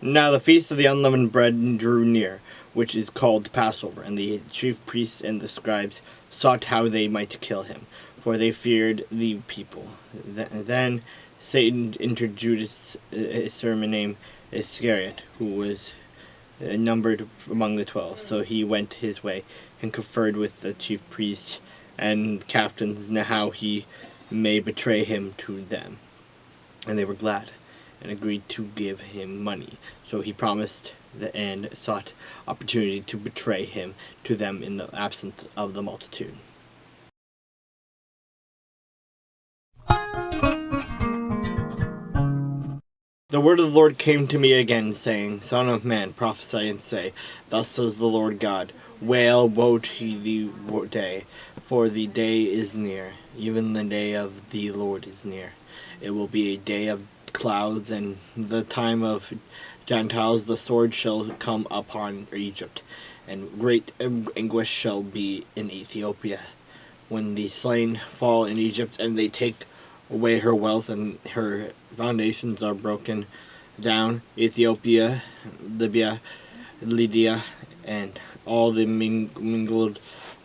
Now the feast of the unleavened bread drew near, which is called Passover, and the chief priests and the scribes sought how they might kill him, for they feared the people. Then Satan entered Judas, a sermon named Iscariot, who was numbered among the 12. So he went his way and conferred with the chief priests and captains how he may betray him to them. And they were glad and agreed to give him money. So he promised and sought opportunity to betray him to them in the absence of the multitude. The word of the Lord came to me again, saying, Son of man, prophesy and say, Thus says the Lord God, Wail, woe to the day, for the day is near, even the day of the Lord is near. It will be a day of clouds, and the time of Gentiles. The sword shall come upon Egypt, and great anguish shall be in Ethiopia. When the slain fall in Egypt, and they take away her wealth, and her foundations are broken down, Ethiopia, Libya, Lydia, and all the mingled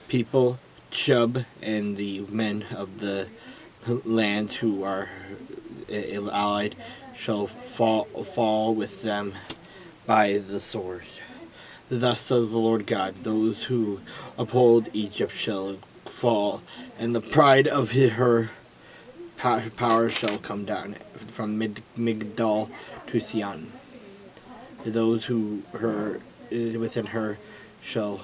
people, Chub, and the men of the lands who are allied, shall fall with them by the sword. Thus says the Lord God, those who uphold Egypt shall fall, and the pride of her power shall come down from Migdal to Sion. Those who within her shall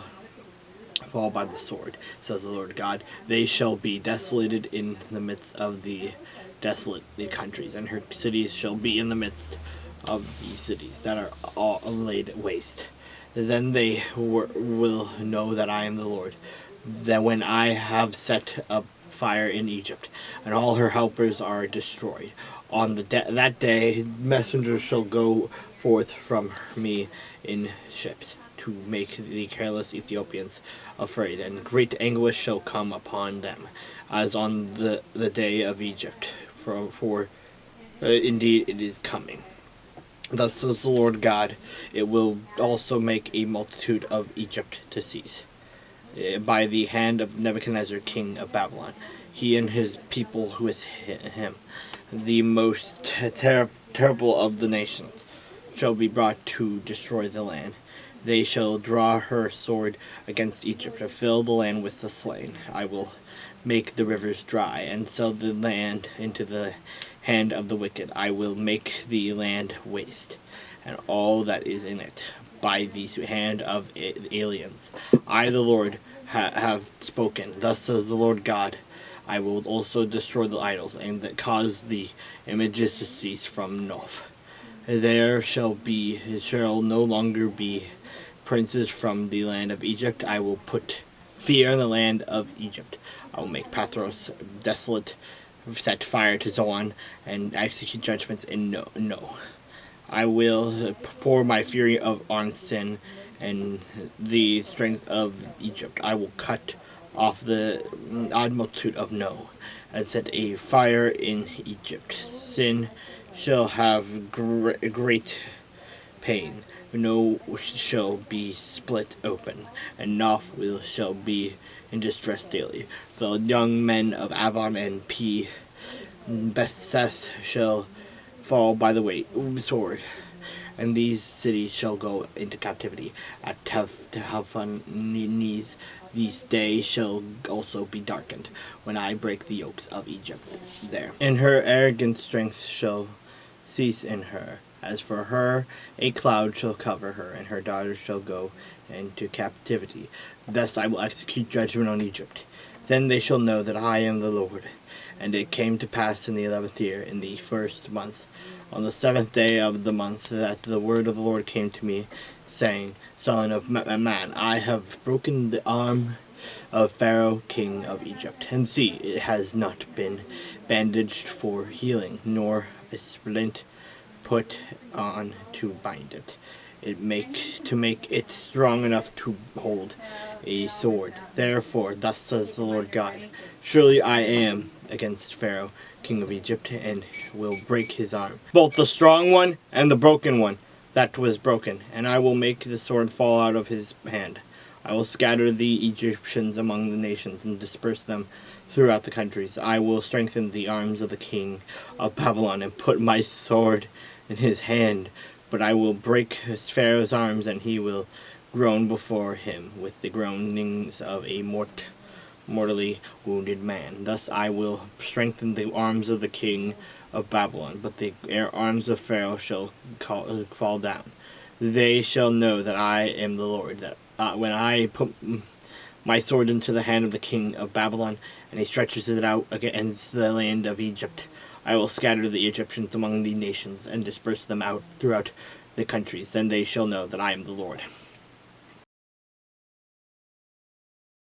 fall by the sword, says the Lord God. They shall be desolated in the midst of the desolate countries, and her cities shall be in the midst of these cities that are all laid waste. Then they will know that I am the Lord, that when I have set up fire in Egypt, and all her helpers are destroyed. On that day messengers shall go forth from me in ships, to make the careless Ethiopians afraid, and great anguish shall come upon them, as on the day of Egypt, for indeed it is coming. Thus says the Lord God, it will also make a multitude of Egypt to cease, by the hand of Nebuchadnezzar king of Babylon, he and his people with him. The most terrible of the nations shall be brought to destroy the land. They shall draw her sword against Egypt, to fill the land with the slain. I will make the rivers dry, and sell the land into the hand of the wicked. I will make the land waste, and all that is in it, by the hand of aliens. I, the Lord, have spoken. Thus says the Lord God, I will also destroy the idols, and cause the images to cease from Noph. There shall no longer be princes from the land of Egypt. I will put fear in the land of Egypt. I will make Pathros desolate, set fire to Zoan, and execute judgments in No. I will pour my fury on sin and the strength of Egypt. I will cut off the odd multitude of No, and set a fire in Egypt. Sin shall have great pain. No shall be split open, and Noph shall be in distress daily. The young men of Avon and Beth-seth shall fall by the sword, and these cities shall go into captivity. At Tahpanhes these days shall also be darkened, when I break the yokes of Egypt there. And her arrogant strength shall cease in her. As for her, a cloud shall cover her, and her daughters shall go into captivity. Thus I will execute judgment on Egypt. Then they shall know that I am the Lord. And it came to pass in the 11th year, in the 1st month, on the 7th day of the month, that the word of the Lord came to me, saying, Son of man, I have broken the arm of Pharaoh king of Egypt. And see, it has not been bandaged for healing, nor a splint put on to bind it. To make it strong enough to hold a sword. Therefore, thus says the Lord God, surely I am against Pharaoh, king of Egypt, and will break his arm, both the strong one and the broken one, that was broken, and I will make the sword fall out of his hand. I will scatter the Egyptians among the nations and disperse them throughout the countries. I will strengthen the arms of the king of Babylon and put my sword in his hand, but I will break Pharaoh's arms, and he will groan before him with the groanings of a mortally wounded man. Thus I will strengthen the arms of the king of Babylon, but the arms of Pharaoh shall fall down. They shall know that I am the Lord, that when I put my sword into the hand of the king of Babylon, and he stretches it out against the land of Egypt, I will scatter the Egyptians among the nations, and disperse them out throughout the countries. Then they shall know that I am the Lord.